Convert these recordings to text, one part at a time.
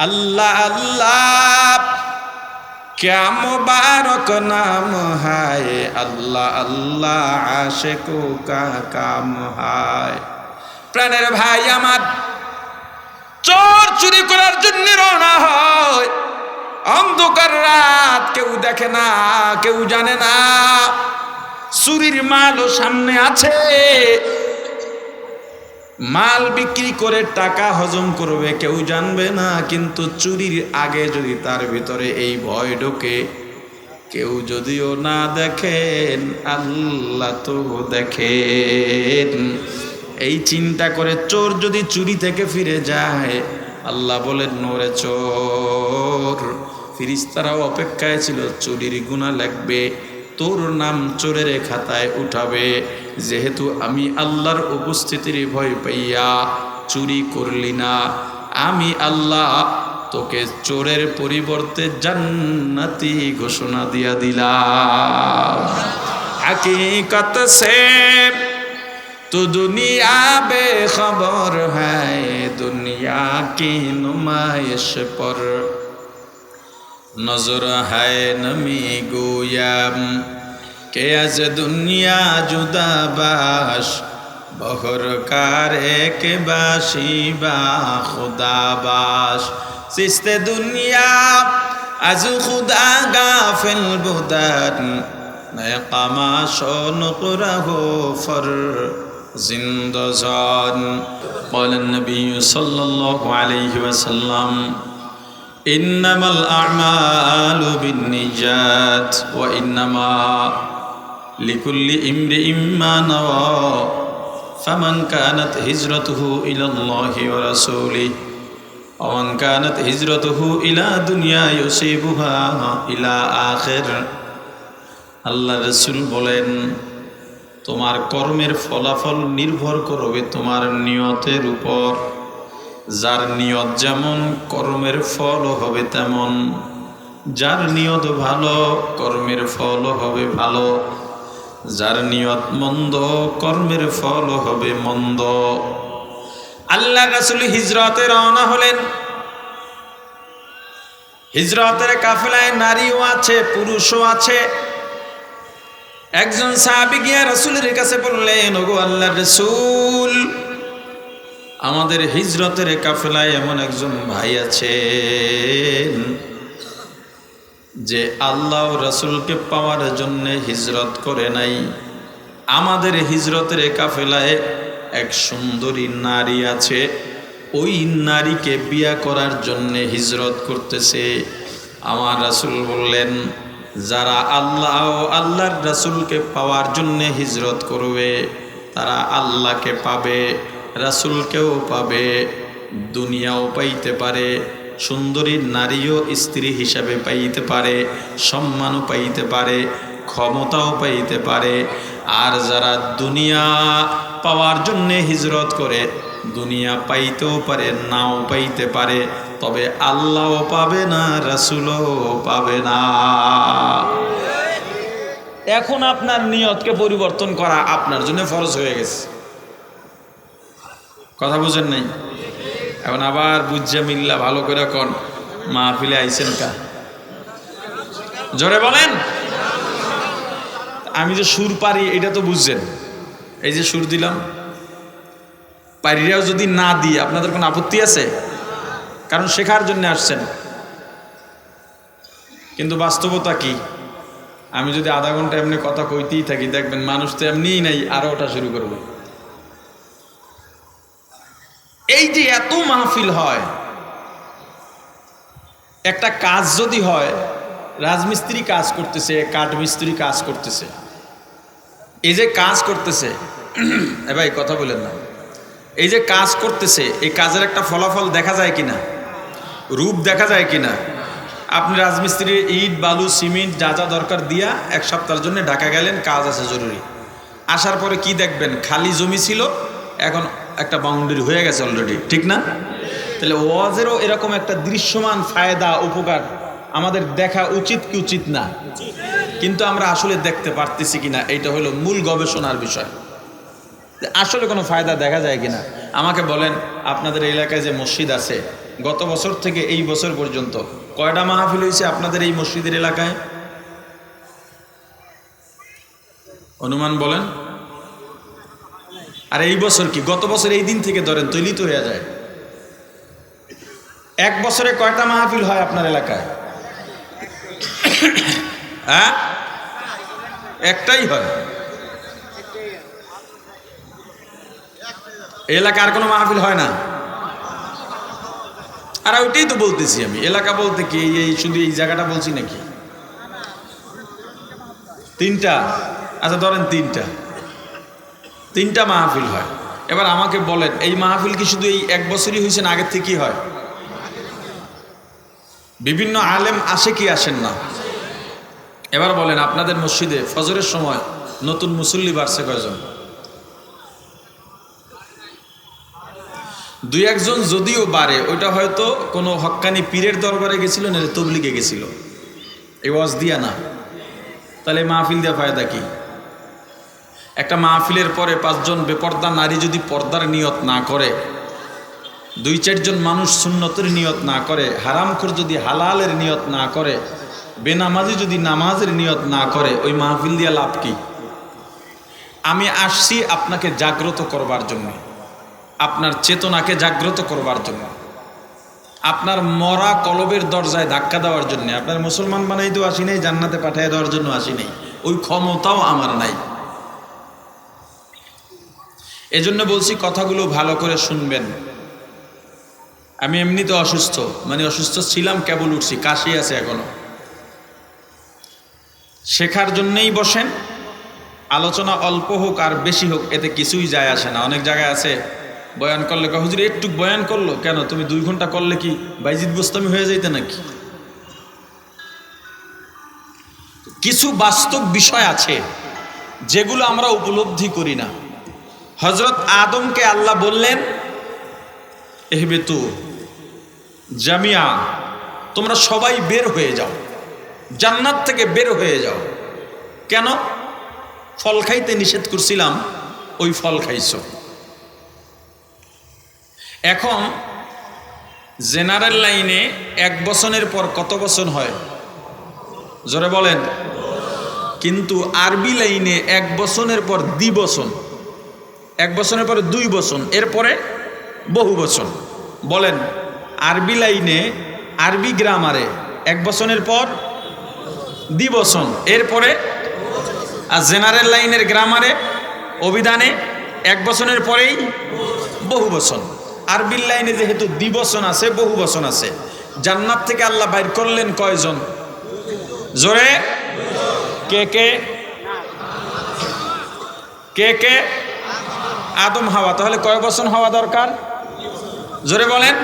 अल्लाह अल्लाह क्या मुबारक नाम है, अल्लाह अल्लाह आशिकों का काम है। প্রাণের ভাই আমার, চোর চুরি করার জন্য রওনা হয়, অন্ধকার রাত, কেউ দেখে না, কেউ জানে না, চুরির মালও সামনে আছে, মাল বিক্রি করে টাকা হজম করবে, কেউ জানবে না। কিন্তু চুরির আগে যদি তার ভিতরে এই ভয় ঢোকে, কেউ যদিও না দেখেন আল্লাহ তো দেখেন, এই চিন্তা করে চোর যদি চুরি থেকে ফিরে যায়, আল্লাহ বলেন নোরে চোর, ফেরেশতারাও অপেক্ষায় ছিল, চুরির গুনাহ লাগবে, তোর নাম চোরের খাতায় উঠাবে। যেহেতু আমি আল্লাহর উপস্থিতির ভয় পাইয়া চুরি করলি না, আমি আল্লাহ তোকে চোরের পরিবর্তে জান্নাতি ঘোষণা দিয়া দিলাম। हकीकत से तो दुनिया बेखबर है, दुनिया की नुमाइश पर नजर है नमी गोयाम के आज दुनिया जुदा बाश बहर कारे के बाशी बा खुदा बाश सिस्ते दुनिया आज खुदा गाफिल बुदन नए कमाशो नुकरहो फर जिंदजान। قال النبي صلى الله عليه وسلم इन्नमल अअमालु बिन्निय्यात व इन्नमा लिकुल्लि इम्रिइम मा नवा फमन कानत हिजरतुहु इलल्लाहि व रसूलिहि व मन कानत हिजरतुहु इला दुनिया युसिबुहा इला आखिर। আল্লাহ রাসূল বলেন, তোমার কর্মের ফলাফল নির্ভর করবে তোমার নিয়তের উপর। যার নিয়ত যেমন, কর্মের ফলও হবে তেমন। যার নিয়ত ভালো, কর্মের ফলও হবে ভালো। যার নিয়ত মন্দ, কর্মের ফলও হবে মন্দ। আল্লাহ রাসূল হিজরতে রওনা হলেন। হিজরতের কাফেলায় নারীও আছে, পুরুষও আছে। একজন সাহাবী গিয়ে রাসূলের কাছে বললেন, ওগো আল্লাহর রাসূল, আমাদের হিজরতের কাফেলায় এমন একজন ভাই আছেন যে আল্লাহ ও রাসূলকে পাওয়ার জন্য হিজরত করে নাই। আমাদের হিজরতের কাফেলায় এক সুন্দরী নারী আছে, ওই নারীকে বিয়ে করার জন্য হিজরত করতেছে। আমার রাসূল বললেন, যারা আল্লাহ ও আল্লাহর রাসূলকে পাওয়ার জন্য হিজরত করবে, তারা আল্লাহকে পাবে, রাসূলকেও পাবে, দুনিয়াও পাইতে পারে, সুন্দরী নারীও স্ত্রী হিসাবে পাইতে পারে, সম্মানও পাইতে পারে, ক্ষমতাও পাইতে পারে। আর যারা দুনিয়া পাওয়ার জন্যে হিজরত করে, দুনিয়া পাইতেও পারে, নাও পাইতে পারে, তবে আল্লাহও পাবে না, রাসূলও পাবে না। এখন আপনার নিয়তকে পরিবর্তন করা আপনার জন্য ফরজ হয়ে গেছে। কথা বুঝেন নাই? এখন আবার বুঝা মিল্লা ভালো করে কোন মাহফিলে আইছেন কা, জোরে বলেন। আমি যে সুর পারি এটা তো বুঝছেন, এই যে সুর দিলাম, পারিরাও যদি না দিই আপনাদের কোনো আপত্তি আছে? কারণ শেখার জন্য আসছেন। কিন্তু বাস্তবতা কি? আমি যদি আধা ঘন্টা এমনি কথা কইতেই থাকি, দেখবেন মানুষ তো এমনিই নাই, আরো ওটা শুরু করবো। এই যে এত মাহফিল হয়, একটা কাজ যদি হয়, রাজমিস্ত্রি কাজ করতেছে, কাঠমিস্ত্রি কাজ করতেছে, এই যে কাজ করতেছে, এ ভাই কথা বলেন না, এই যে কাজ করতেছে, এই কাজের একটা ফলাফল দেখা যায় কিনা, রূপ দেখা যায় কিনা? আপনি রাজমিস্ত্রির ইট বালু সিমেন্ট যা যা দরকার দিয়া এক সপ্তাহের জন্য ঢাকা গেলেন, কাজ আছে জরুরি, আসার পরে কি দেখবেন? খালি জমি ছিল, এখন একটা বাউন্ডারি হয়ে গেছে অলরেডি, ঠিক না? তাহলে ওয়াজেরও এরকম একটা দৃশ্যমান ফায়দা উপকার আমাদের দেখা উচিত কি উচিত না? কিন্তু আমরা আসলে দেখতে পারতেছি কিনা, এইটা হলো মূল গবেষণার বিষয়। আসলে কোনো ফায়দা দেখা যায় কিনা আমাকে বলেন। আপনাদের এলাকায় যে মসজিদ আছে, গত বছর থেকে এই বছর পর্যন্ত কয়টা মাহফিল হয়েছে আপনাদের এই মসজিদের এলাকায়? অনুমান বলেন। আর এই বছর কি, গত বছর এই দিন থেকে ধরেন তৈরি তো হয়ে যায়। এক বছরে কয়টা মাহফিল হয় আপনার এলাকায়? হ্যাঁ, একটাই হয়। এলাকায় আর কোনো মাহফিল হয় না। আর ওইটাই তো বলতেছি আমি, এলাকা বলতে কি এই শুধু এই জায়গাটা বলছি নাকি? তিনটা, আচ্ছা ধরেন তিনটা মাহফিল হয়। এবার আমাকে বলেন, এই মাহফিল কি শুধু এই এক বছরই হয়েছে না আগের থেকেই হয়? বিভিন্ন আলেম আসে কি আসেন না? এবার বলেন, আপনাদের মসজিদে ফজরের সময় নতুন মুসল্লি বাড়ছে কয়জন? দুই একজন যদিও বাড়ে, ওইটা হয়তো কোনো হক্কানি পীরের দরবারে গেছিল, না তবলিগে গেছিল, এই ওয়াজ দিয়া না। তাহলে মাহফিল দেওয়া ফায়দা কি? একটা মাহফিলের পরে 5 জন বেপর্দা নারী যদি পর্দার নিয়ত না করে, 2-4 জন মানুষ সুন্নতের নিয়ত না করে, হারামখোর যদি হালালের নিয়ত না করে, বেনামাজি যদি নামাজের নিয়ত না করে, ওই মাহফিল দিয়া লাভ কি? আমি আসছি আপনাকে জাগ্রত করবার জন্য, আপনার চেতনাকে জাগ্রত করবার জন্য, আপনার মরা কলবের দরজায় ধাক্কা দেওয়ার জন্য। আপনার মুসলমান বানাই তো আসি নাই, জান্নাতে পাঠিয়ে দেওয়ার জন্য আসি নাই, ওই ক্ষমতাও আমার নাই। এজন্য বলছি কথাগুলো ভালো করে শুনবেন। আমি এমনিতে অসুস্থ, মানে অসুস্থ ছিলাম, কেবল উঠছি, কাশি আছে এখনো। শেখার জন্যেই বসেন, আলোচনা অল্প হোক আর বেশি হোক এতে কিছুই যায় আসে না। অনেক জায়গায় আছে বয়ান করলে হুজুর একটু বয়ান করলো কেন, তুমি 2 ঘন্টা করলে কি বাইজিদ বোস্তামি হয়ে যাইতে নাকি? কিছু বাস্তব বিষয় আছে যেগুলো আমরা উপলব্ধি করি না। হযরত আদমকে আল্লাহ বললেন, ইহবিতু জামিয়া, তোমরা সবাই বের হয়ে যাও, জান্নাত থেকে বের হয়ে যাও। কেন? ফল খাইতে নিষেধ করছিলাম, ওই ফল খাইছো। এখন জেনারেল লাইনে 1 বছরের পর কত বছর হয়? জোরে বলেন। কিন্তু আরবি লাইনে 1 বছরের পর দ্বিবচন, 1 বছরের পর 2 বছর, এরপরে বহু বচন। বলেন, আরবি লাইনে আরবি গ্রামারে 1 বছরের পর দ্বিবচন, এরপরে, আর জেনারেল লাইনের গ্রামারে অভিধানে 1 বছরের পরেই বহু বচন। আরবির লাইনে যেহেতু দ্বিবচন আছে, বহু বচন আছে। জান্নাত থেকে আল্লাহ বাইর করলেন কয়জন? জোরে কে কে কে কে? আদম হাওয়া। তাহলে কয় বচন হওয়া দরকার? জোরে বলেন।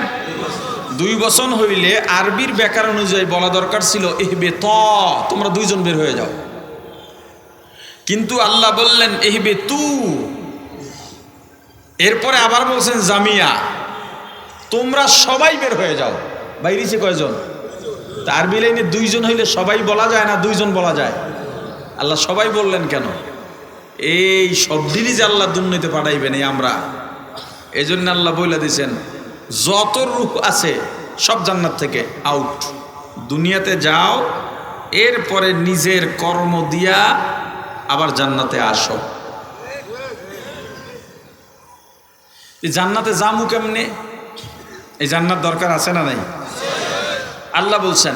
2 বচন হইলে আরবির ব্যাকরণ অনুযায়ী বলা দরকার ছিল ইহবে ত, তোমরা 2 জন বের হয়ে যাও। কিন্তু আল্লাহ বললেন ইহবে তু, এরপরে আবার বলছেন জামিয়া, তোমরা সবাই বের হয়ে যাও। বাইরেছে কয়জন? তা আরবি লাইনে 2 জন হইলে সবাই বলা যায় না 2 জন বলা যায়? আল্লাহ সবাই বললেন কেন? এই সব দিনই যে আল্লাহ দুনিয়াতে পাঠাইবেন এই আমরা, এই জন্য আল্লাহ বলে দিয়েছেন যত রূহ আছে সব জান্নাত থেকে আউট, দুনিয়াতে যাও, এরপরে নিজের কর্ম দিয়া আবার জান্নাতে আসো। এই জান্নাতে যামু কেমনে? এই জান্নাত দরকার আছে না নাই? আল্লাহ বলছেন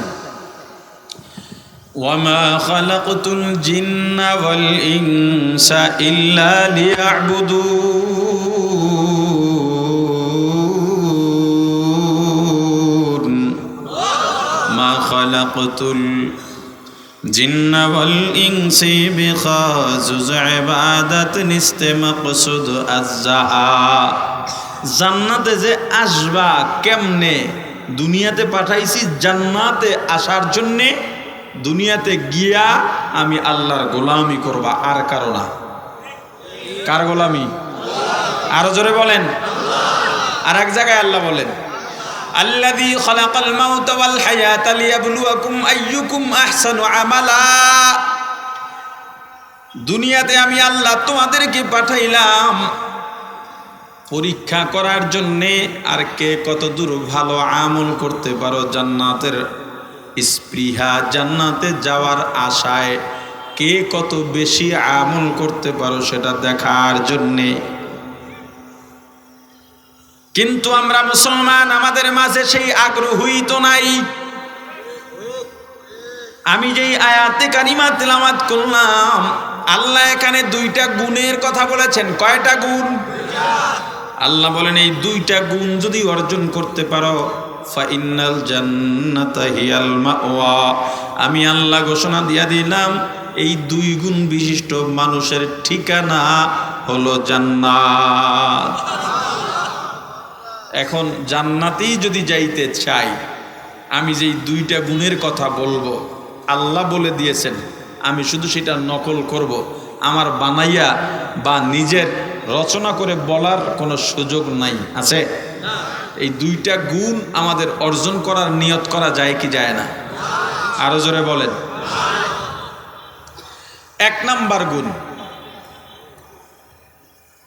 ওয়ামা খালাকতুল জিন্না ওয়াল ইনসা ইল্লা লিয়াবুদুন, মা খালাকতুল জিন্না ওয়াল ইনসি বিখাজুজ ইবাদাত নিস্তে মাকসুদ আযহা। জান্নাতে যে আসবা কেমনে? দুনিয়াতে পাঠাইছি জান্নাতে আসার জন্যে, দুনিয়াতে গিয়া আমি আল্লাহর গোলামি করবা, আর কারো না। কার গোলামি? আরো জোরে বলেন। আর এক জায়গায় আল্লাহ বলেন আল্লাযী খালাকাল মাউতা ওয়াল হায়াতা লিয়াবলুয়াকুম আইয়ুকুম আহসানু আমালা। দুনিয়াতে আমি আল্লাহ তোমাদেরকে পাঠাইলাম পরীক্ষা করার জন্যে আর কে কত দূর ভালো আমল করতে পারো, জান্নাতের স্পৃহা, জান্নাতে যাওয়ার আশায় কে কত বেশি আমল করতে পারো সেটা দেখার জন্যে। কিন্তু আমরা মুসলমান, আমাদের মাঝে সেই আগ্রহই তো নাই। আমি যেই আয়াতে কারিমা তেলাওয়াত করলাম, আল্লাহ এখানে দুইটা গুণের কথা বলেছেন। কয়টা গুণ? আল্লাহ বলেন এই দুইটা গুণ যদি অর্জন করতে পারো, ফাইনাল জান্নাতা হিয়াল মাওয়া, আমি আল্লাহ ঘোষণা দিয়া দিলাম এই দুই গুণ বিশিষ্ট মানুষের ঠিকানা হলো জান্নাত। এখন জান্নাতেই যদি যাইতে চাই, আমি যেই দুইটা গুণের কথা বলবো আল্লাহ বলে দিয়েছেন, আমি শুধু সেটা নকল করব, আমার বানাইয়া বা নিজের রচনা করে বলার কোনো সুযোগ নাই, আছে? এই দুইটা গুণ আমাদের অর্জন করার নিয়ত করা যায় কি যায় না? আরো জোরে বলেন। এক নাম্বার গুণ,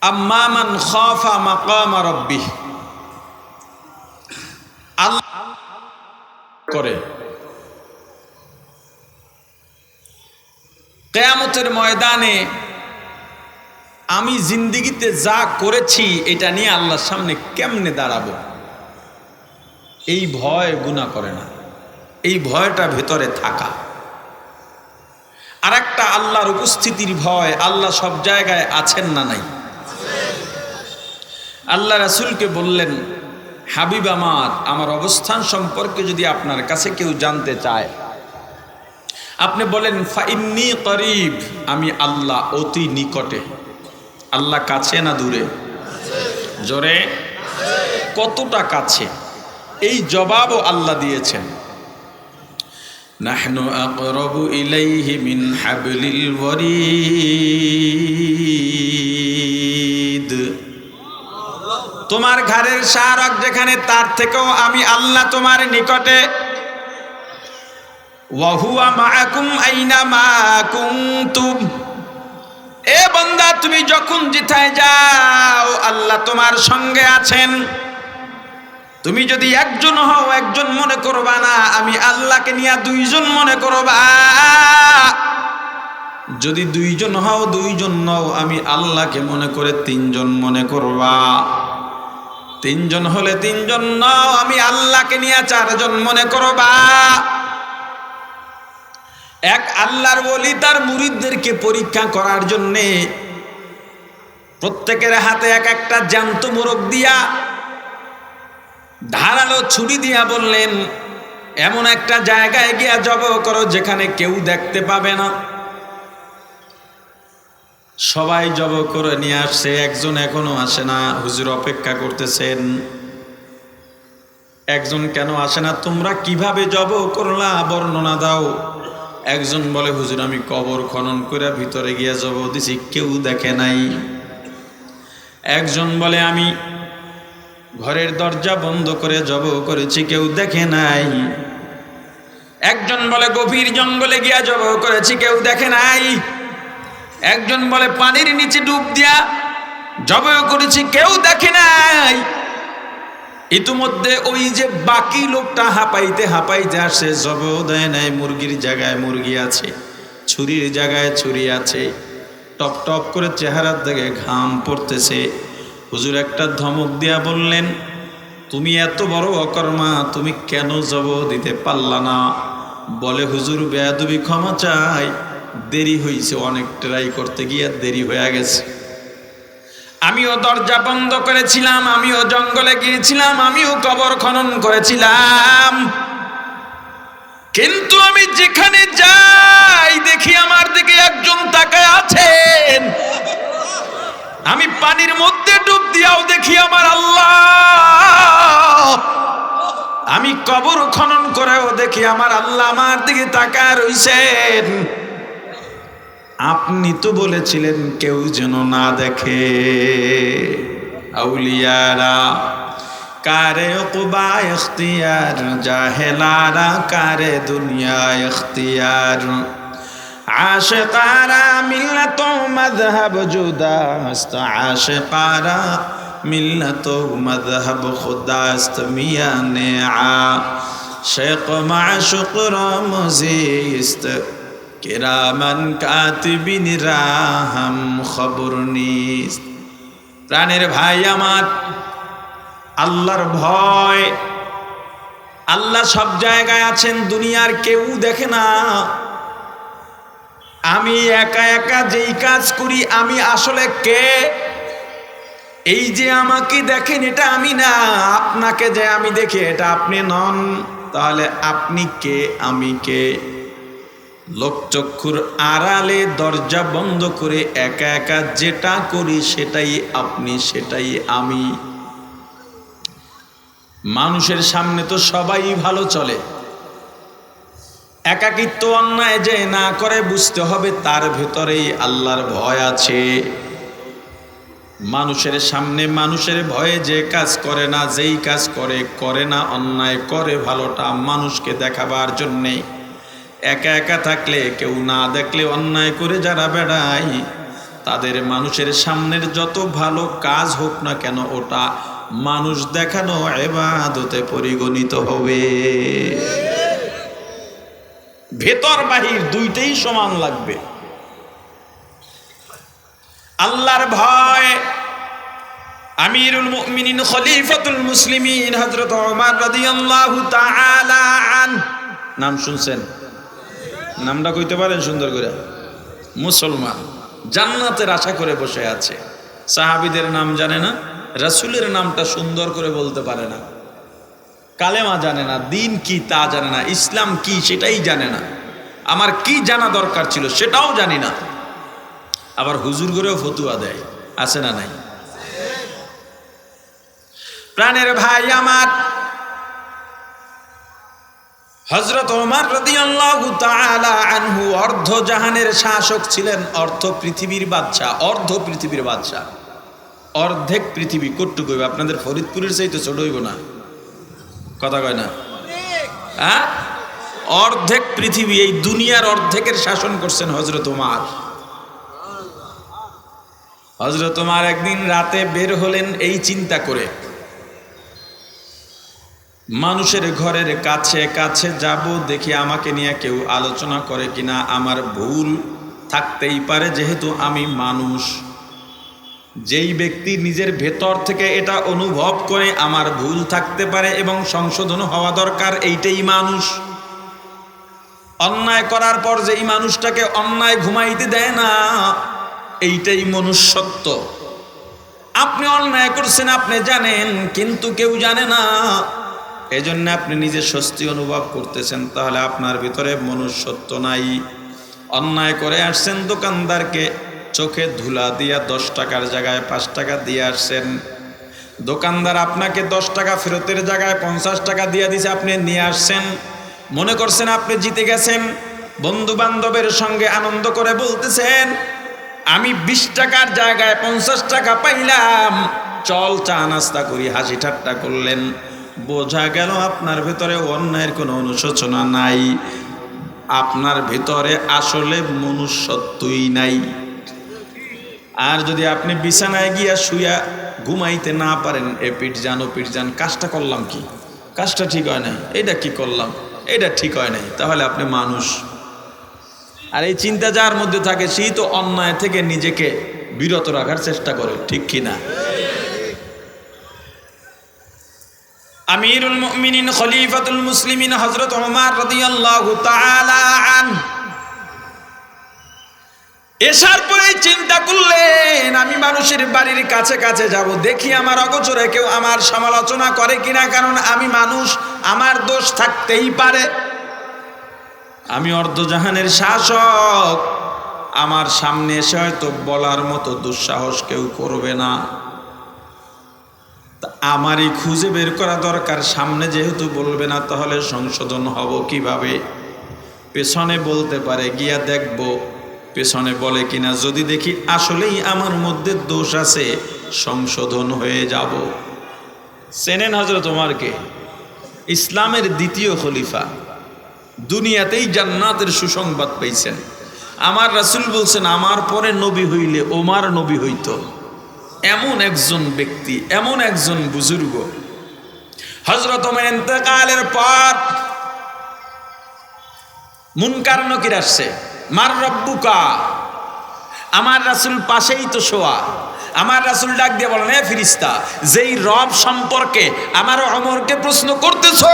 আম্মা মান খাফা মাকামা রাব্বিহ, আল্লাহ করে কিয়ামতের ময়দানে আমি জিন্দেগিতে যা করেছি এটা নিয়ে আল্লাহর সামনে কেমনে দাঁড়াবো, এই ভয় গুনাহ করে না, এই ভয়টা ভেতরে থাকা। আর একটা আল্লাহর উপস্থিতির ভয়, আল্লাহ সব জায়গায় আছেন না নাই? আল্লাহ রাসূলকে বললেন, হাবিব আমার অবস্থান সম্পর্কে যদি আপনার কাছে কেউ জানতে চায়, আপনি বলেন ফাইন্নী করিব, আমি আল্লাহ অতি নিকটে। আল্লাহ কাছে না দূরে? জোরে, কতটা কাছে? এই জবাবও আল্লাহ দিয়েছেন, নাহনু আকরাবু ইলাইহি মিন হাবলিল ওয়ারিদ, তোমার ঘাড়ের শাহরগ যেখানে, তার থেকেও আমি আল্লাহ তোমার নিকটে। ওয়া হুয়া মাআকুম আইনামা কুনতুম, এ বান্দা তুমি যখন যেথায় যাও আল্লাহ তোমার সঙ্গে আছেন। তুমি যদি একজন হও একজন মনে করবা না, আমি আল্লাহকে নিয়ে দুইজন মনে করবা। যদি দুইজন হও দুইজন নও, আমি আল্লাহকে মনে করে তিনজন মনে করবা। তিনজন হলে তিনজন নও, আমি আল্লাহকে নিয়ে চারজন মনে করবা। এক আল্লাহর ওলি তার মুরিদদেরকে পরীক্ষা করার জন্যে প্রত্যেকের হাতে এক একটা জ্যান্ত মোরগ দিয়া, ধারালো ছুরি দিয়া বললেন, এমন একটা জায়গায় গিয়া জব করো যেখানে কেউ দেখতে পাবে না। সবাই জব করে নিয়ে আসছে, একজন এখনো আসে না। হুজুর অপেক্ষা করতেছেন, একজন কেন আসে না? তোমরা কিভাবে জব করলা বর্ণনা দাও। একজন বলে, হুজুর আমি কবর খনন করে ভিতরে গিয়া জব দিছি, কেউ দেখে নাই। একজন বলে, আমি ঘরের দরজা বন্ধ করে জব করেছি, কেউ দেখে নাই। একজন বলে, গভীর জঙ্গলে গিয়া জব করেছি, কেউ দেখে নাই। একজন বলে, পানির নিচে ডুব দিয়া জব করেছি, কেউ দেখে নাই। ইতিমধ্যে ওই যে বাকি লোকটা হাঁপাইতে হাঁপাইতে আসে, জব দেয় নাই। মুরগির জায়গায় মুরগি আছে, ছুরির জায়গায় ছুরি আছে, টপ টপ করে চেহারার দিকে ঘাম পড়তেছে। হুজুর একটা ধমক দিয়া বললেন, তুমি এত বড় অকর্মা, তুমি কেন জব দিতে পারলা না? বলে, হুজুর বেয়াদবি, ক্ষমা চাই, দেরি হয়েছে, অনেক ট্রাই করতে গিয়ে দেরি হয়ে গেছে। আমিও দরজা বন্ধ করেছিলাম, আমিও জঙ্গলে গিয়েছিলাম, আমিও কবর খনন করেছিলাম, কিন্তু আমি যেখানে যাই দেখি আমার দিকে একজন তাকায় আছেন। আমি পানির মধ্যে ডুব দিয়াও দেখি আমার আল্লাহ। আমি কবর খনন করেও দেখি আমার আল্লাহ আমার দিকে তাকায় রইছেন। আপনি তো বলেছিলেন কেউ যেন না দেখে। আউলিয়ারা কারে উকবা ইখতিয়ার, জাহেলারা কারে দুনিয়া ইখতিয়ার। আশিকারা মিল্লাত মাযহাব জুদা, আশিকারা मिल्लत मज़हब खुदास्त मियाने आ शेख माशुक रामज़ीस्त किरामन कातिबिन राहम खबर निस्त। প্রাণের ভাই আমার, আল্লাহর ভয়, আল্লাহ সব জায়গায় আছেন, দুনিয়ার কেউ দেখে না। আমি একা একা যেই কাজ করি, আমি আসলে কে? এই যে আমাকে দেখেন, এটা আমি না। আপনাকে যে আমি দেখি, এটা আপনি নন। তাহলে আপনি কে, আমি কে? লোকচক্ষুর আড়ালে দরজা বন্ধ করে একা একা যেটা করি সেটাই আপনি, সেটাই আমি। মানুষের সামনে তো সবাই ভালো চলে, একাকিত্ব অন্যায় যে না করে বুঝতে হবে তার ভেতরেই আল্লাহর ভয় আছে। মানুষের সামনে মানুষের ভয়ে যে কাজ করে না, যেই কাজ করে না অন্যায়, করে ভালোটা মানুষকে দেখাবার জন্যে। একা একা থাকলে, কেউ না দেখলে অন্যায় করে যারা বেড়ায়, তাদের মানুষের সামনের যত ভালো কাজ হোক না কেন, ওটা মানুষ দেখানো ইবাদতে পরিগণিত হবে। ভেতর বাহির দুইটাই সমান লাগবে। আল্লাহর ভয়। আমিরুল মুমিনিন খলিফাতুল মুসলিমিন হযরত ওমর রাদিয়াল্লাহু তাআলা আনহু, নাম শুনছেন? নামটা কইতে পারেন সুন্দর করে? মুসলমান, জান্নাতের আশা করে বসে আছে। সাহাবীদের নাম জানে না, রাসূলের নামটা সুন্দর করে বলতে পারে না, কালেমা জানে না, দিন কি তা জানে না, ইসলাম কি সেটাই জানে না, আমার কি জানা দরকার ছিল সেটাও জানি না। আবার হুজুর করেও ফতুয়া দেয়, আছে না নাই? প্রাণের ভাই আমার, হযরত ওমর রাদিয়াল্লাহু তাআলা আনহু অর্ধ জাহানের শাসক ছিলেন, অর্ধ পৃথিবীর বাদশা। অর্ধ পৃথিবীর বাদশা, অর্ধেক পৃথিবী কটুক হইবে, আপনাদের ফরিদপুরের চাইতে ছোট হইব না, কথা কয় না? হ্যাঁ, অর্ধেক পৃথিবী, এই দুনিয়ার অর্ধেকের শাসন করছেন হযরত ওমর। হযরত ওমর একদিন রাতে বের হলেন এই চিন্তা করে, মানুষের ঘরের কাছে কাছে যাব, দেখি আমাকে নিয়ে কেউ আলোচনা করে কিনা। আমার ভুল থাকতেই পারে, যেহেতু আমি মানুষ। যেই ব্যক্তি নিজের ভেতর থেকে এটা অনুভব করে আমার ভুল থাকতে পারে এবং সংশোধন হওয়া দরকার, এইটাই মানুষ। অন্যায় করার পর যেই মানুষটাকে অন্যায় ঘুমাইতে দেয় না, এইটাই মনুষ্যত্ব। আপনি অন্যায় করছেন, আপনি জানেন, কিন্তু কেউ জানে না, এজন্য আপনি নিজে স্বস্তি অনুভব করতেছেন, তাহলে আপনার ভিতরে মনুষ্যত্ব নাই। অন্যায় করে আসছেন, দোকানদারকে চোখে ধুলা দিয়া 10 টাকার জায়গায় 5 টাকা দিয়ে আসছেন। দোকানদার আপনাকে 10 টাকা ফেরতের জায়গায় 50 টাকা দিয়ে দিছে, আপনি নিয়ে আসছেন, মনে করছেন আপনি জিতে গেছেন। বন্ধু বান্ধবের সঙ্গে আনন্দ করে বলতেছেন, আমি 20 টাকার জায়গায় 50 টাকা পাইলাম, চল চা নাস্তা করি, হাসি ঠাট্টা করলেন। বোঝা গেল আপনার ভিতরে অন্যায়ের কোনো অনুশোচনা নাই, আপনার ভিতরে আসলে মনুষ্যত্বই নাই। আর যদি আপনি বিছানায় গিয়া শুয়া ঘুমাইতে না পারেন, এ পিঠ যান ও পিঠ যান, কাজটা করলাম কি, কাজটা ঠিক হয় নাই, এইটা কি করলাম, এইটা ঠিক হয় নাই, তাহলে আপনি মানুষ। আর এই চিন্তা যার মধ্যে থাকে, সেই তো অন্যায় থেকে নিজেকে বিরত রাখার চেষ্টা করে, ঠিক কিনা? আমিরুল মুমিনিন খলিফাতুল মুসলিমিন হযরত ওমর রাদিয়াল্লাহু তাআলা আনহু এসার পরে চিন্তা করলেন, আমি মানুষের বাড়ির কাছে কাছে যাব, দেখি আমার অগোচরে কেউ আমার সমালোচনা করে কিনা, কারণ আমি মানুষ, আমার দোষ থাকতেই পারে। আমি অর্ধজাহানের শাসক, আমার সামনে এসে হয়তো বলার মতো দুঃসাহস কেউ করবে না, আমারই খুঁজে বের করা দরকার। সামনে যেহেতু বলবে না, তাহলে সংশোধন হব কিভাবে? পেছনে বলতে পারে, গিয়া দেখব পেছনে বলে কিনা। যদি দেখি আসলেই আমার মধ্যে দোষ আছে, সংশোধন হয়ে যাব। চেনেন হযরত ওমরকে? ইসলামের দ্বিতীয় খলিফা, দুনিয়াতেই জান্নাতের সুসংবাদ পেয়েছেন। আমার রাসূল বলছেন, আমার পরে নবী হইলে ওমর নবী হইত। এমন একজন ব্যক্তি, এমন একজন বুজুর্গ, হযরত ওমর ইন্তেকালের পর মুনকার নকির আসছে, মার রব্বুকা, আমার রাসূল পাশেই তো শোয়া। আমার রাসূল ডাক দিয়ে বলেন, হে ফেরেশতা, যেই রব সম্পর্কে আমার ওমরকে প্রশ্ন করতেছো,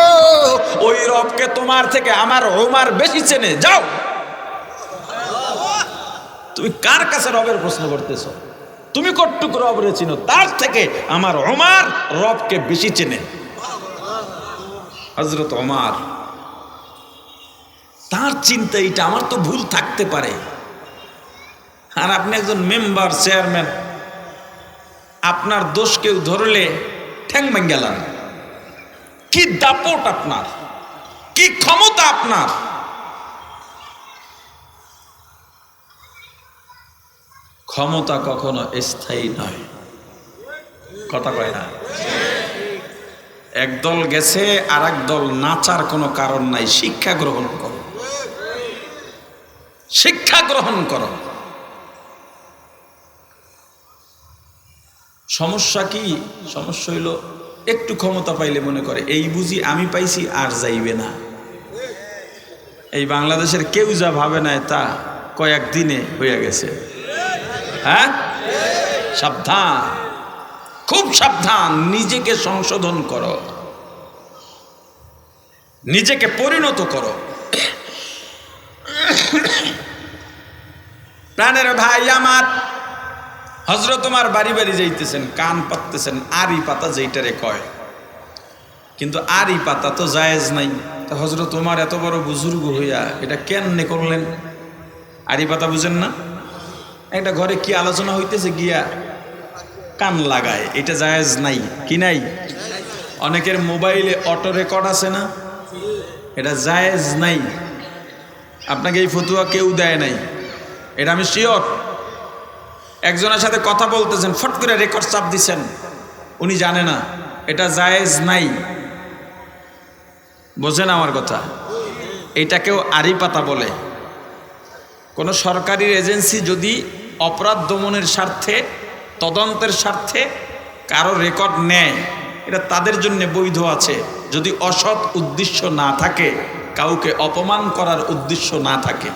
ওই রবকে তোমার থেকে আমার ওমর বেশি চেনে। যাও, তুমি কার কাছে রবের প্রশ্ন করতেছো? তুমি কতটুকু রবরে চিনো, তার থেকে আমার ওমর রবকে বেশি চেনে। হযরত ওমর, তার চিন্তা এটা, আমার তো ভুল থাকতে পারে। আর আপনি একজন মেম্বার, চেয়ারম্যান, আপনার দোষ কেউ ধরলে ঠ্যাং ভেঙে গেলেন। কি দাপট আপনার, কি ক্ষমতা আপনার! ক্ষমতা কখনো স্থায়ী নয়, কথা কয় না। একদল গেছে, আর এক দল নাচার কোনো কারণ নাই। শিক্ষা গ্রহণ করো, শিক্ষা গ্রহণ করো। সমস্যা কি? সমস্যা হইল একটু ক্ষমতা পাইলে মনে করে এই বুঝি আমি পাইছি, আর যাইবে না। এই বাংলাদেশের কেউ যা ভাবে না তা কয়েকদিনে হয়ে গেছে। হ্যাঁ, সাবধান, খুব সাবধান। নিজেকে সংশোধন করো, নিজেকে পরিণত করো। প্রাণের ভাই আমার, হযরত ওমর বাড়ি বাড়ি যাইতেছেন, কান পাততেছেন, আরি পাতা যেইটারে কয়, কিন্তু আরি পাতা তো জায়েজ নাই। তো হযরত ওমর এত বড় বুজুর্গ হইয়া এটা কেমনে করলেন? আরি পাতা বুঝেন না? একটা ঘরে কি আলোচনা হইতেছে, গিয়া কান লাগায়, এটা জায়েজ নাই। কি নাই? অনেকের মোবাইলে অটো রেকর্ড আছে না, এটা জায়েজ নাই। আপনাকে এই ফতুয়া কেউ দেয় নাই, এটা আমি শিওর। একজনের সাথে কথা বলতেছেন, ফট করে রেকর্ড চাপ দিচ্ছেন, উনি জানে না, এটা জায়েজ নাই। বোঝেন আমার কথা? এইটাকেও আরি পাতা বলে। কোনো সরকারি এজেন্সি যদি অপরাধ দমনের স্বার্থে, তদন্তের স্বার্থে কারো রেকর্ড নেয়, এটা তাদের জন্য বৈধ আছে, যদি অসৎ উদ্দেশ্য না থাকে, কাউকে অপমান করার উদ্দেশ্য না থাকে।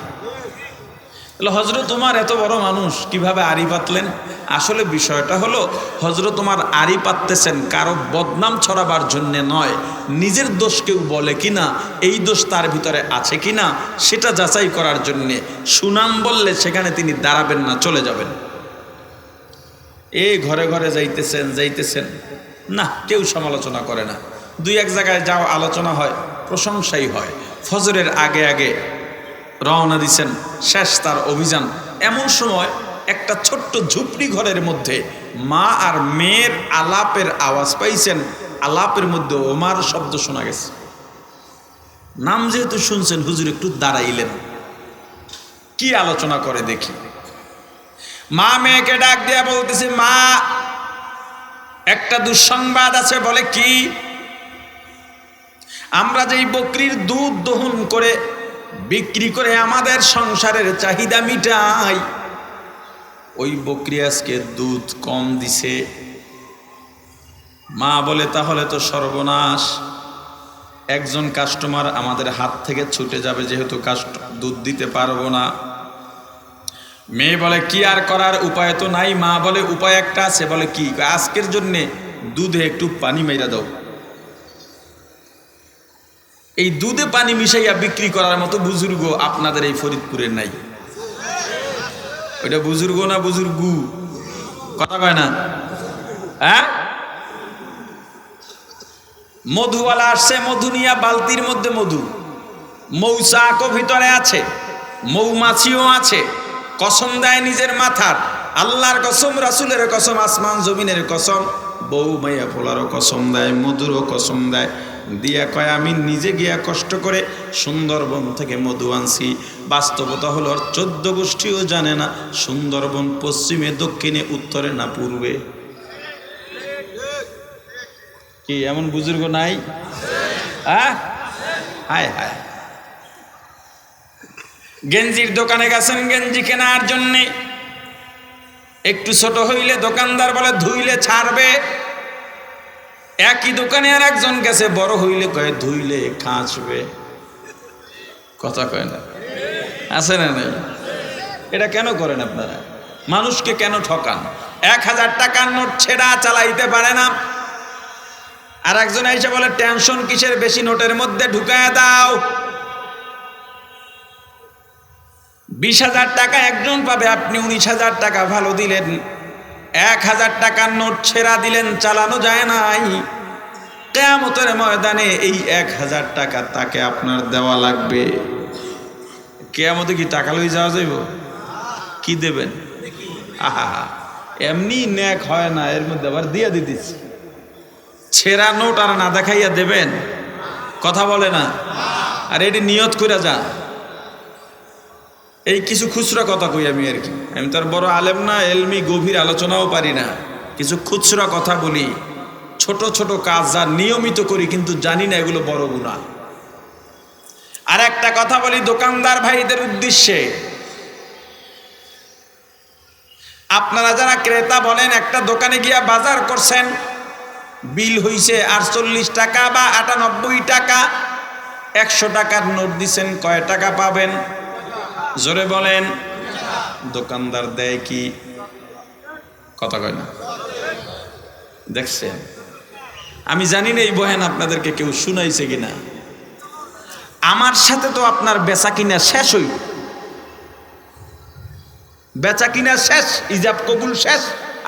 তাহলে হযরত ওমর এত বড় মানুষ কিভাবে আড়ি পাতলেন? আসলে বিষয়টা হলো, হযরত ওমর আড়ি পাততেছেন কারো বদনাম ছড়াবার জন্যে নয়, নিজের দোষ কেউ বলে কিনা, এই দোষ তার ভিতরে আছে কিনা সেটা যাচাই করার জন্যে। সুনাম বললে সেখানে তিনি দাঁড়াবেন না, চলে যাবেন। এই ঘরে ঘরে যাইতেছেন, না কেউ সমালোচনা করে না। দুই এক জায়গায় যাও আলোচনা হয়, প্রশংসাই হয়। ফজরের আগে আগে রওনা দিছেন, শেষ তার অভিযান। এমন সময় একটা ছোট্ট ঝুপড়ি ঘরের মধ্যে মা আর মেয়ের আলাপের আওয়াজ পাইছেন। আলাপের মধ্যে ওমর শব্দ শোনা গেছে। নাম যেহেতু শুনছেন, হুজুর একটু দাঁড়াইলেন, কি আলোচনা করে দেখি। মা মেয়েকে ডাক দিয়া বলতেছে, মা একটা দুঃসংবাদ আছে। বলে কি? আমরা যেই বকরির দুধ দহন করে বিক্রি করে আমাদের সংসারের চাহিদা মিটাই, ওই বকরি আজকে দুধ কম দিছে। মা বলে, তাহলে তো সর্বনাশ, একজন কাস্টমার আমাদের হাত থেকে ছুটে যাবে, যেহেতু দুধ দিতে পারবো না। মেয়ে বলে, কি আর করার, উপায় তো নাই। মা বলে, উপায় একটা আছে। বলে কি? আজকের জন্যে দুধে একটু পানি মেরা দাও। এই দুধে পানি মিশাইয়া বিক্রি করার মতো বুজুর্গ আপনাদের এই ফরিদপুরের নাই। ওইটা বুজুর্গ না, বুজুর্গু, কথা কয় না। হ্যাঁ, মধুওয়ালা আসছে, মধু নিয়া বালতির মধ্যে মধু, মৌচাকও ভিতরে আছে, মৌমাছিও আছে। কসম দেয় নিজের মাথার, আল্লাহর কসম, রাসূলের কসম, আসমান জমিনের কসম, বউ মাইয়া পোলারও কসম দেয়, মধুরও কসম দেয়। দিয়া কয়, আমি নিজে গিয়া কষ্ট করে সুন্দরবন থেকে মধু আনছি। বাস্তবতা হলো 14 গোষ্ঠীও জানে না সুন্দরবন পশ্চিমে, দক্ষিণে, উত্তরে না পূর্বে। কি এমন বুজুর্গ নাই? হ্যাঁ, হায় হায়। গেঞ্জির দোকানে গেছেন গেঞ্জি কেনার জন্যে, একটু ছোট হইলে দোকানদার বলে ধুইলে ছাড়বে। একই দোকানে আর একজন গেছে, বড় হইলে কয়ে ধুইলে খাঁচবে। কথা কয় না? আছে না নাই? এটা কেন করেন আপনারা? মানুষকে কেন ঠকান? 1000 টাকার নোট ছেঁড়া চালাইতে পারে না, আর একজন এসে বলে টেনশন কিসের, বেশি নোটের মধ্যে ঢুকায় দাও। 20,000 টাকা একজন পাবে, আপনি 19,000 টাকা ভালো দিলেন। 1000 টাকার নোট ছেঁড়া দিলেন, চালানো যায় নাই। কিয়ামতের ময়দানে এই 1000 টাকা তাকে আপনার দেওয়া লাগবে। কিয়ামতে কি টাকা লই যাওয়া যাইব? কি দেবেন? আহা, এমনি ন্যাক হয় না, এর মধ্যে আবার দিয়ে দিতেছি। ছেঁড়া নোট আর না দেখাইয়া দেবেন? কথা বলে না। আর এটি নিয়ত করে যান। এই কিছু খুচরা কথা কই আমি আর কি, আমি তার বড় আলেম না, এলমি গভীর আলোচনাও পারি না, কিছু খুচরা কথা বলি। ছোট ছোট কাজ যা নিয়মিত করি কিন্তু জানি না এগুলো বড় গুনাহ। আর একটা কথা বলি দোকানদার ভাইদের উদ্দেশ্যে, আপনারা যারা ক্রেতা বলেন, একটা দোকানে গিয়া বাজার করছেন, বিল হইছে 48 টাকা বা 98 টাকা, 100 টাকার নোট দিছেন, কয় টাকা পাবেন? জোরে বলেন। দোকানদার দেয় কি? কথা কয় না। দেখছেন, আমি জানি না এই বয়ান আপনাদেরকে কেউ শুনাইছে কিনা। আমার সাথে তো আপনার বেচা কিনা শেষ হইল, বেচা কিনা শেষ, ইজাব কবুল শেষ,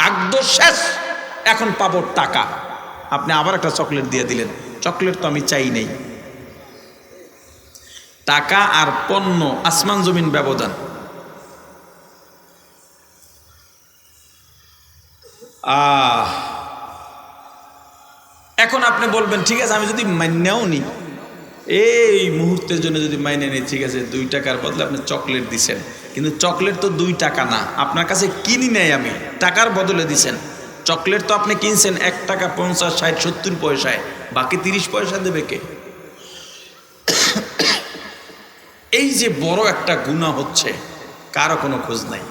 আগদ শেষ, এখন পাবো টাকা। আপনি আবার একটা চকলেট দিয়ে দিলেন। চকলেট তো আমি চাই নাই। টাকা আর পণ্য আসমান জমিন ব্যবধান। এখন আপনি বলবেন ঠিক আছে, আমি যদি মাইনেও নি, এই মুহূর্তের জন্য যদি মাইনে নেই, ঠিক আছে 2 টাকার বদলে আপনি চকলেট দিছেন, কিন্তু চকলেট তো 2 টাকা না, আপনার কাছে কিনি নাই আমি, টাকার বদলে দিছেন। চকলেট তো আপনি কিনছেন 1 টাকা 50, 60, 70 পয়সায়, বাকি 30 পয়সা দেবে কে? এই যে বড় একটা গুনাহ হচ্ছে, কারো কোনো খোঁজ নাই।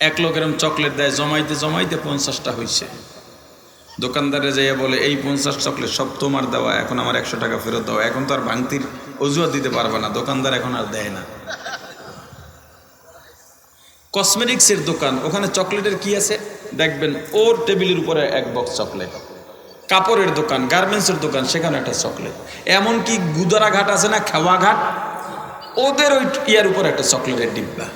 এক লোক এরকম চকলেট দেয়, জমাইতে জমাইতে 50টা হয়েছে। দোকানদারে যাইয়া বলে এই 50 চকলেট সব তোমার দেওয়া, এখন আমার 100 টাকা ফেরত দাও। এখন তো আর ভাঙতির অজুহাত দিতে পারবে না, দোকানদার এখন আর দেয় না। কসমেটিক্সের দোকান, ওখানে চকলেটের কি আছে দেখবেন, ওর টেবিলের উপরে 1 বক্স চকলেট। কাপড়ের দোকান, গার্মেন্টসের দোকান, সেখানে একটা চকলেট। এমনকি গুদারা ঘাট আছে না, খাওয়া ঘাট, ওদের ওই ইয়ার উপর একটা চকলেটের ডিব্বা।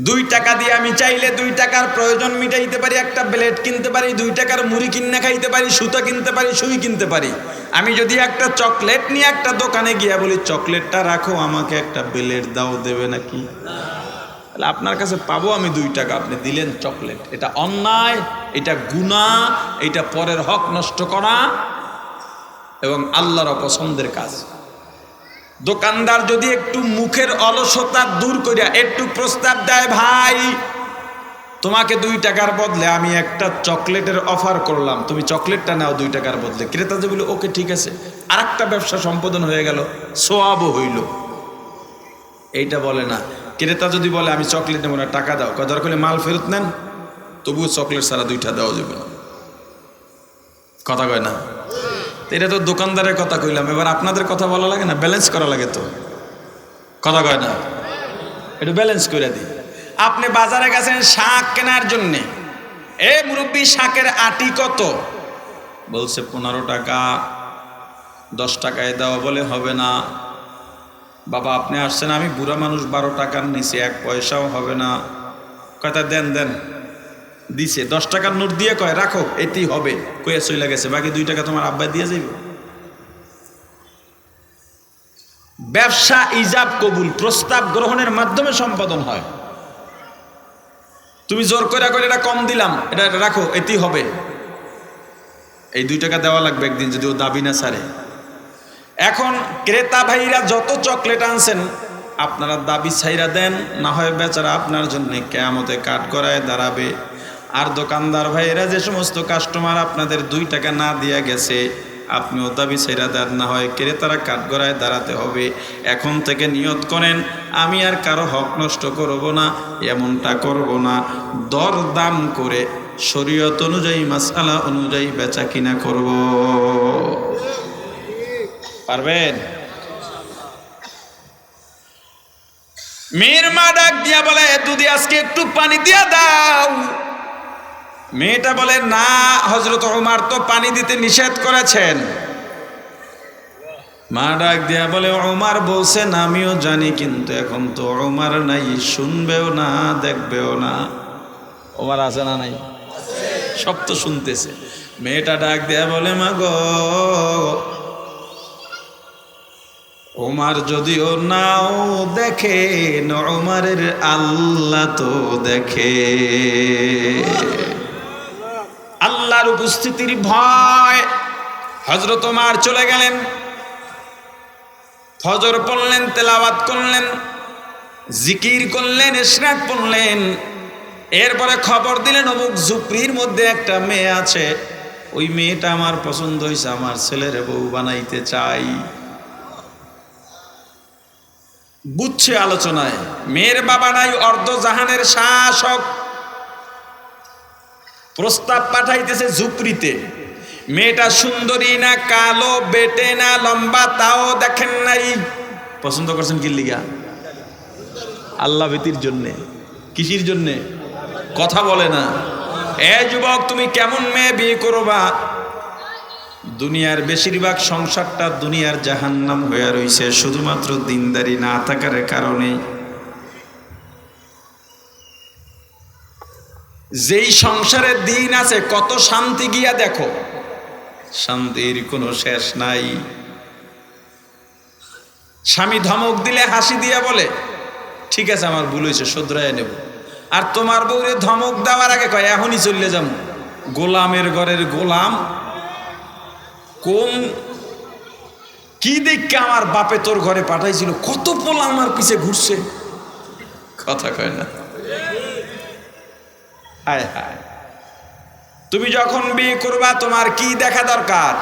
2 টাকা দিয়ে আমি চাইলে 2 টাকার প্রয়োজন মিটাইতে পারি, একটা ব্লেড কিনতে পারি, 2 টাকার মুড়ি কিনে খাইতে পারি, সুতা কিনতে পারি, সুই কিনতে পারি। আমি যদি একটা চকলেট নিয়ে একটা দোকানে গিয়া বলি চকলেটটা রাখো, আমাকে একটা ব্লেড দাও, দেবে নাকি? তাহলে আপনার কাছে পাবো আমি 2 টাকা, আপনি দিলেন চকলেট। এটা অন্যায়, এটা গুনাহ, এটা পরের হক নষ্ট করা এবং আল্লাহর অপছন্দের কাজ। দোকানদার যদি একটু মুখের অলসতা দূর করিয়া একটু প্রস্তাব দেয়, ভাই তোমাকে 2 টাকার বদলে আমি একটা চকলেটের অফার করলাম, তুমি চকলেটটা নাও 2 টাকার বদলে। ক্রেতা যে বলে ওকে ঠিক আছে, আর একটা ব্যবসা সম্পাদন হয়ে গেল, সোয়াবও হইল। এইটা বলে না। ক্রেতা যদি বলে আমি চকলেট নেব না, টাকা দাও, দরকার হলে মাল ফেরত নেন, তবুও চকলেট ছাড়া 2টা দেওয়া যাবে না। কথা কয় না? এটা তো দোকানদারের কথা কইলাম, এবার আপনাদের কথা বলা লাগে না, ব্যালেন্স করা লাগে তো। কথা কয় না? একটু ব্যালেন্স করে দিই। আপনি বাজারে গেছেন শাক কেনার জন্যে, এ মুরব্বী শাকের আটি কত? বলছে 15 টাকা। 10 টাকায় দেওয়া বলে হবে না। বাবা আপনি আসছেন, আমি বুড়া মানুষ, 12 টাকার নিচে 1 পয়সাও হবে না। কয়টা দেন দেন, দিছে। 10 টাকার নোট দিয়ে কয় রাখো, এতেই হবে, কয়ে চলে গেছে, বাকি 2 টাকা তোমার আব্বাই দিয়ে যাইব। ব্যবসা ইজাব কবুল প্রস্তাব গ্রহণের মাধ্যমে সম্পাদন হয়। তুমি জোর করে এটা কম দিলাম, এটা রাখো, এতেই হবে, এই 2 টাকা দেওয়া লাগবে একদিন, যদি ও দাবি না ছাড়ে। এখন ক্রেতা ভাইরা যত চকলেট আনছেন, আপনারা দাবি ছাইরা দেন, না হয় বেচারা আপনার জন্য কিয়ামতে কাঠগড়ায় দাঁড়াবে। আর দোকানদার ভাইয়েরা, যে সমস্ত কাস্টমার আপনাদের 2 টাকা না দিয়া গেছে, আপনিও দাবি ছেড়া দেন, না হয় ক্রেতারা কাঠগড়ায় দাঁড়াতে হবে। এখন থেকে নিয়ত করেন আমি আর কারো হক নষ্ট করব না, এমনটা করব না, দরদাম করে শরীয়ত অনুযায়ী মাসআলা অনুযায়ী বেচা কিনা করব। পারবেন? মেয়ের মা ডাক দিয়া বলে দুদি আজকে একটু পানি দিয়া দাও। মেয়েটা বলে না, হযরত ওমর তো পানি দিতে নিষেধ করেছেন। মা ডাক দিয়া বলে ওমর বলছেন আমিও জানি, কিন্তু এখন তো ওমর নাই, শুনবেও না দেখবেও না। ওমর আছে না নাই? সব তো শুনতেছে। মেয়েটা ডাক দিয়া বলে মা গো, ওমর যদিও নাও দেখে, ওমরের আল্লাহ তো দেখে। আল্লাহর উপস্থিতির ভয় হযরত ওমর চলে গেলেন, ফজর পড়লেন, তেলাওয়াত করলেন, জিকির করলেন, ইশরাক পড়লেন। এরপরে খবর দিলেন অমুক ঝুপড়ির মধ্যে একটা মেয়ে আছে, ওই মেয়েটা আমার পছন্দ হয়েছে, আমার ছেলের বউ বানাইতে চাই। বুঝছে আলোচনায় মেয়ের বাবা নাই, অর্ধ জাহানের শাসক, প্রস্তাব পাঠাইতেছে ঝুপড়িতে। মেয়েটা সুন্দরী না, কালো, বেটে না, লম্বা, তাও দেখেন নাই। পছন্দ করছেন কি লিগা? আল্লাহ ভীতির জন্যে। কিসির জন্যে? কথা বলে না। এ যুবক, তুমি কেমন মেয়ে বিয়ে করবা? দুনিয়ার বেশিরভাগ সংসারটা দুনিয়ার জাহান্নাম হয়ে রইছে শুধুমাত্র দিনদারি না থাকার কারণে। যেই সংসারে দিন আছে কত শান্তি গিয়া দেখো, শান্তির কোনো শেষ নাই। স্বামী ধমক দিলে হাসি দিয়া বলে ঠিক আছে আমার ভুল হয়েছে, শুধরাইয়া নেব। আর তোমার বউরে ধমক দেওয়ার আগে কয় এখনই চলে যাবো। গোলামের ঘরের গোলাম, কোন কি দেখে আমার বাপে তোর ঘরে পাঠাইছিল, কত পোলা আমার পিছে ঘুরছে। কথা কয় না? হায় হায়। তুমি যখন বিয়ে করবা তোমার কি দেখা দরকার?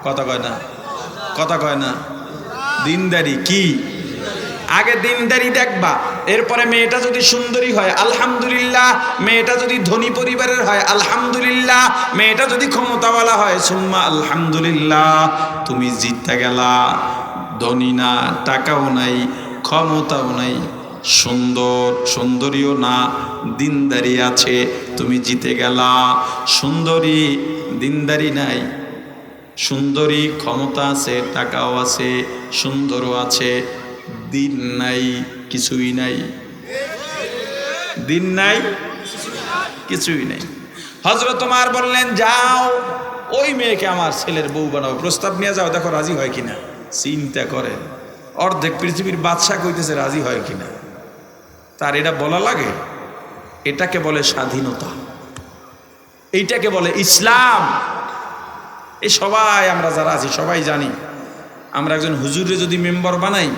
কথা কয় না? কথা কয় না? দিনদারি। কি আগে দিনদারি দেখবা, এরপরে মেয়েটা যদি সুন্দরী হয় আলহামদুলিল্লাহ, মেয়েটা যদি ধনী পরিবারের হয় আলহামদুলিল্লাহ, মেয়েটা যদি ক্ষমতাওয়ালা হয় সুম্মা আলহামদুলিল্লাহ। তুমি জিততে গেলা, ধনী না, টাকাও নাই, ক্ষমতাও নাই, সুন্দরীও না, দিনদারি আছে, তুমি জিতে গেলা। সুন্দরী দিনদারি নাই, সুন্দরী ক্ষমতা আছে, টাকাও আছে, সুন্দরও আছে, দিন নাই, কিছুই নাই। দিন নাই, কিছুই নাই। হযরত ওমর বললেন যাও ওই মেয়েকে আমার ছেলের বউ বানাও, প্রস্তাব নিয়ে যাও, দেখো রাজি হয় কিনা। চিন্তা করেন, অর্ধেক পৃথিবীর বাদশা কইতেছে রাজি হয় কিনা। তার এটা বলা লাগে? এটাকে বলে স্বাধীনতা, এইটাকে বলে ইসলাম। এই সবাই আমরা যারা আছি সবাই জানি, আমরা একজন হুজুরে যদি মেম্বার বানাই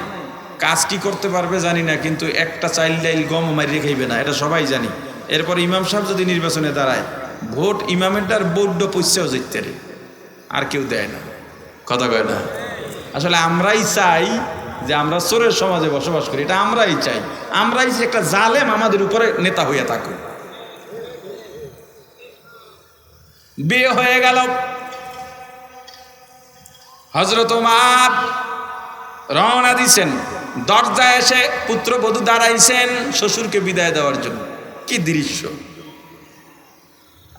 কাজ কি করতে পারবে জানি না, কিন্তু একটা চাইল ডাইল গম মারিয়ে খাইবে না, এটা সবাই জানি। এরপর ইমাম সাহেব যদি নির্বাচনে দাঁড়ায়, ভোট ইমামেরটার বড্ড পয়সাও জিততে রে, আর কেউ দেয় না। কথা কয় না? আসলে আমরাই চাই যে আমরা চোরের সমাজে বসবাস করি, এটা আমরাই চাই। আমরাই যে একটা জালেম আমাদের উপরে নেতা হইয়া থাকুক। বিয়ে হয়ে গেল, হযরত ওমর রওনা দিছেন। দরজায় এসে পুত্রবধূ দাঁড়াইছেন শ্বশুরকে বিদায় দেওয়ার জন্য। কি দৃশ্য!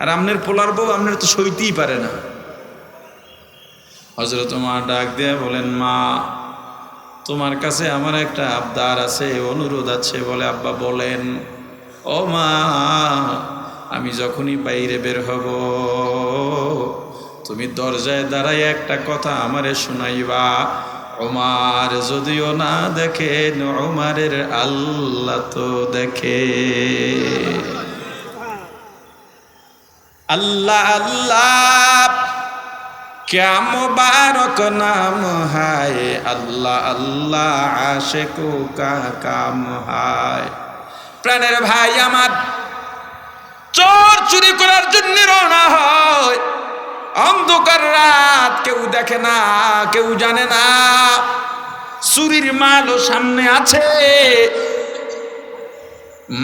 আর আমনের পোলার বউ আমনের তো সইতেই পারে না। হযরত ওমর ডাক দিয়ে বলেন মা, তোমার কাছে আমার একটা আবদার আছে, অনুরোধ আছে। বলে আব্বা বলেন। ও মা, আমি যখনই বাইরে বের হব তুমি দরজায় দাঁড়াই একটা কথা আমারে শুনাইবা। ওমর যদিও না দেখেন, ওমরের আল্লাহ তো দেখে। আল্লাহ আল্লাহ क्या मुबारक नाम है, আল্লাহ আল্লাহ আশিকো কা কাম হায়। প্রাণের ভাই আমার, চোর চুরি করার জন্য রওনা হয়, অন্ধকার রাত, কেউ দেখে না, কেউ জানে না। চুরির মালও সামনে আছে,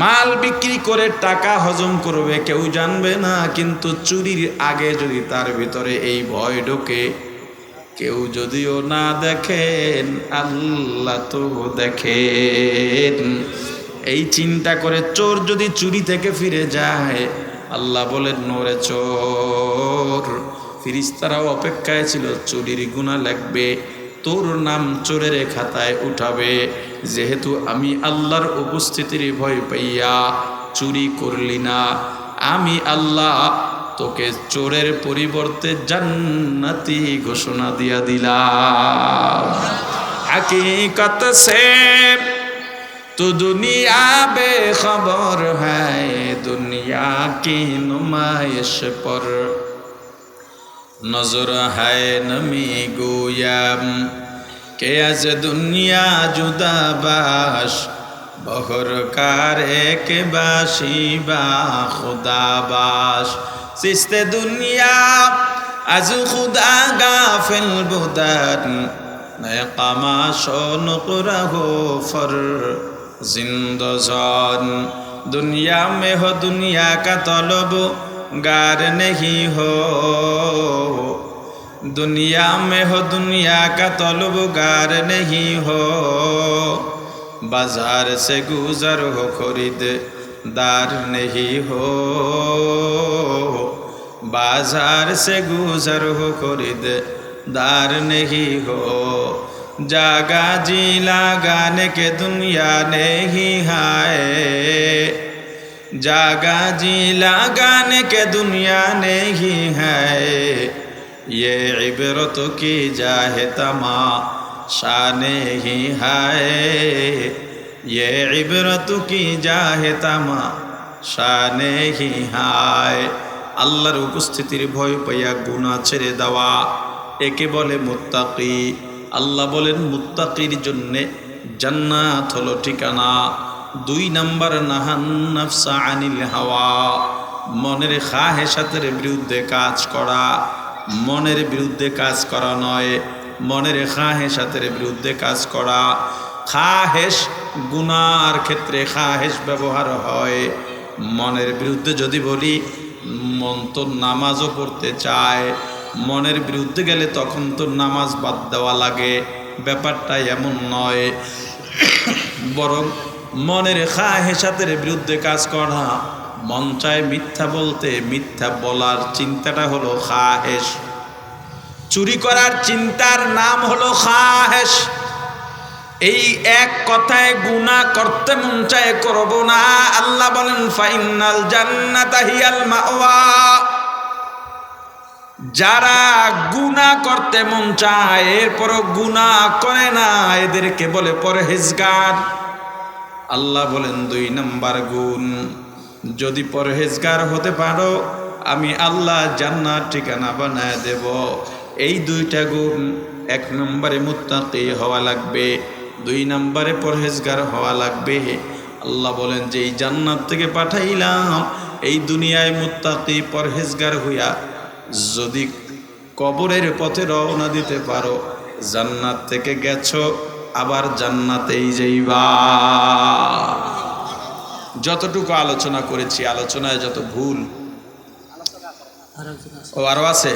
মাল বিক্রি করে টাকা হজম করবে, কেউ জানবে না। কিন্তু চুরির আগে যদি তার ভিতরে এই ভয় ঢোকে, কেউ যদিও না দেখেন আল্লাহ তো দেখেন। এই চিন্তা করে চোর যদি চুরি থেকে ফিরে যায়, আল্লাহ বলেন নোরে চোর, ফেরেশতারাও অপেক্ষায় ছিল, চুরির গুনাহ লাগবে, তোর নাম চোরের খাতায় উঠাবে। যেহেতু আমি আল্লাহর উপস্থিতির ভয় পাইয়া চুরি করলি না, আমি আল্লাহ তোকে চোরের পরিবর্তে জান্নাতি ঘোষণা দিয়া দিলাম। हकीकत से तो दुनिया बेखबर है, दुनिया की नुमाइश पर नजर है नमी गोयाम के आज दुनिया जुदा बाश बहर कारे के बाशी बा खुदा बाश सिस्ते दुनिया आज खुदा गाफिल बुदन नए कमाशो नुकरा हो फर जिंदजान। दुनिया में हो दुनिया का तलब गार नहीं हो, दुनिया में हो दुनिया का तलब गार नहीं हो। बाजार से गुजर हो खरीददार नहीं हो, बाजार से गुजर हो खरीददार नहीं हो। जागा जी लगाने के दुनिया नहीं है, जागा जी लगाने के दुनिया नहीं है। ये इबरत की जाहे तमाशा नहीं है, ये इबरत की जाहे तमाशा नहीं है। আল্লাহর উপস্থিতির ভয় পাইয়া গুনাহ ছেড়ে দেওয়া, একে বলে মুত্তাকি। আল্লাহ বলেন মুত্তাকির জন্যে জান্নাত হলো ঠিকানা। 2 নাম্বার নাহান নাফসা আনিল হাওয়া, মনের খাহেসাতের বিরুদ্ধে কাজ করা। মনের বিরুদ্ধে কাজ করা নয়, মনের খাহেসাতের বিরুদ্ধে কাজ করা। খাহেস গুনার ক্ষেত্রে খাহেস ব্যবহার হয়। মনের বিরুদ্ধে যদি বলি, মন তো নামাজও পড়তে চায়, মনের বিরুদ্ধে গেলে তখন তো নামাজ বাদ দেওয়া লাগে। ব্যাপারটা এমন নয়, বরং মনের খাহেসাতের বিরুদ্ধে কাজ করা। মন চায় মিথ্যা বলতে, মিথ্যা বলার চিন্তাটা হলো খাহেস। চুরি করার চিন্তার নাম হলো খাহেস। এই এক কথায় গুনাহ করতে মন চায়, করব না। আল্লাহ বলেন ফাইনাল জান্নাতা হিয়াল মাওয়া। যারা গুনাহ করতে মন চায় এরপরও গুনাহ করে না, এদেরকে বলে পরহেজগার। আল্লাহ বলেন 2 নাম্বার গুণ, যদি পরহেজগার হতে পারো আমি আল্লাহ জান্নাত ঠিকানা বানায় দেব। এই 2টা গুণ, 1 নম্বরে মুত্তাকি হওয়া লাগবে, 2 নম্বরে পরহেজগার হওয়া লাগবে। আল্লাহ বলেন যে এই জান্নাত থেকে পাঠাইলাম, এই দুনিয়ায় মুত্তাকি পরহেজগার হইয়া যদি কবরের পথে রওনা দিতে পারো, জান্নাত থেকে গেছো আবার জান্নাতেই যাইবা। যতটুকু আলোচনা করেছি, আলোচনায় যত ভুল ও আরো আছে,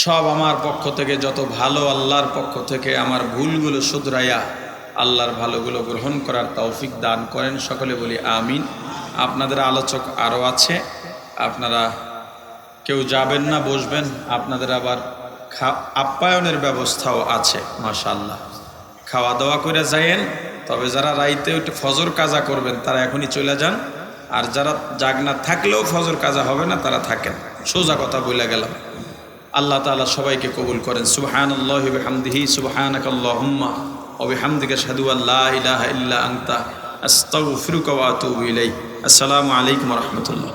সব আমার পক্ষ থেকে, যত ভালো আল্লাহর পক্ষ থেকে আমার ভুলগুলো শুধরাইয়া আল্লাহর ভালোগুলো গ্রহণ করার তৌফিক দান করেন। সকলে বলি আমিন। আপনাদের আলোচক আরও আছে, আপনারা কেউ যাবেন না, বসবেন। আপনাদের আবার আপ্যায়নের ব্যবস্থাও আছে, মাশাআল্লাহ। খাওয়া দাওয়া করে যায়েন। তবে যারা রাইতে ওইটা ফজর কাজা করবেন তারা এখনই চলে যান, আর যারা জাগনা থাকলেও ফজর কাজা হবে না তারা থাকেন। সোজা কথা বলে গেলাম। আল্লাহ তাআলা সবাইকে কবুল করেন। সুবহানাল্লাহি ওয়া বিহামদিহি, সুবহানাকাল্লাহুম্মা ওয়া বিহামদিকা আশহাদু আল্লা ইলাহা ইল্লা আনতা আস্তাগফিরুকা ওয়া আতুবু ইলাইক। আসসালামু আলাইকুম ওয়া রাহমাতুল্লাহ।